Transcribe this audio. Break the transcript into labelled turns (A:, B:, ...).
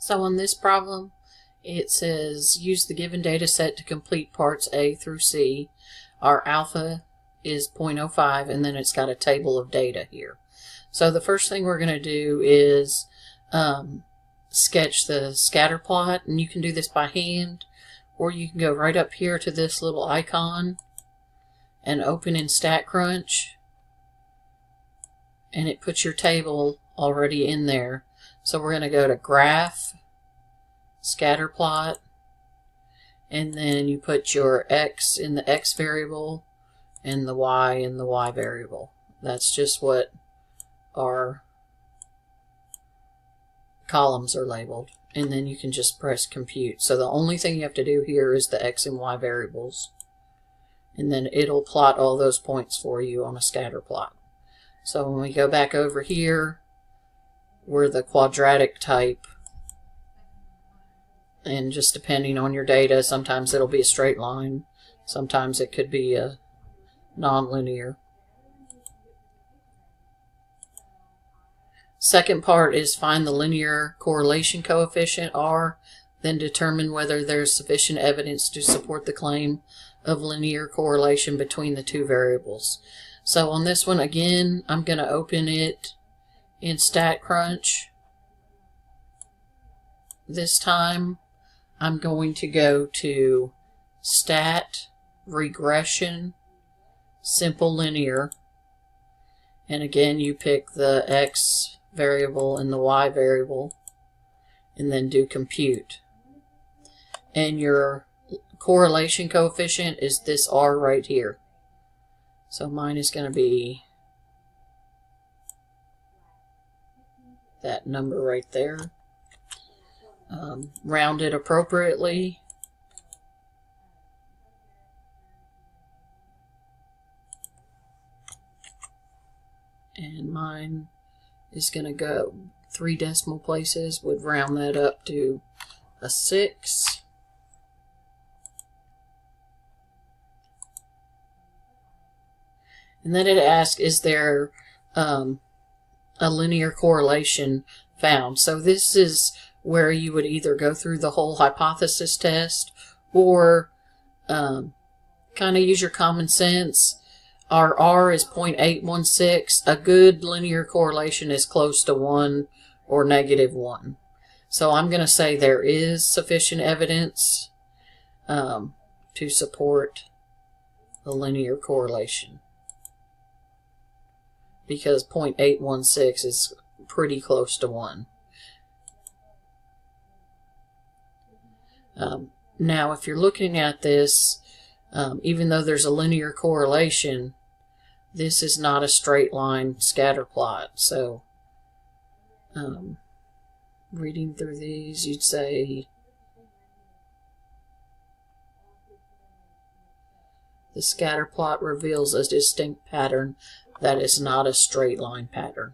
A: So on this problem, it says use the given data set to complete parts A through C. Our alpha is 0.05, and then it's got a table of data here. So the first thing we're going to do is sketch the scatter plot, and you can do this by hand, or you can go right up here to this little icon and open in StatCrunch, and it puts your table already in there. So we're going to go to Graph, Scatter Plot, and then you put your X in the X variable and the Y in the Y variable. That's just what our columns are labeled. And then you can just press compute. So the only thing you have to do here is the X and Y variables. And then it'll plot all those points for you on a scatter plot. So when we go back over here, we're the quadratic type. And just depending on your data, sometimes it'll be a straight line. Sometimes it could be a nonlinear. Second part is find the linear correlation coefficient, R, then determine whether there's sufficient evidence to support the claim of linear correlation between the two variables. So on this one, again, I'm going to open it in StatCrunch. This time, I'm going to go to Stat, Regression, Simple Linear. And again, you pick the X variable and the Y variable, and then do compute. And your correlation coefficient is this R right here. So mine is going to be that number right there. Round it appropriately. And mine is going to go 3 decimal places, would round that up to a 6. And then it asks, is there a linear correlation found? So this is where you would either go through the whole hypothesis test or kind of use your common sense. Our R is 0.816. A good linear correlation is close to 1 or -1. So I'm going to say there is sufficient evidence to support a linear correlation, because 0.816 is pretty close to 1. Now, if you're looking at this, even though there's a linear correlation, this is not a straight line scatter plot. So, reading through these, you'd say the scatter plot reveals a distinct pattern that is not a straight line pattern.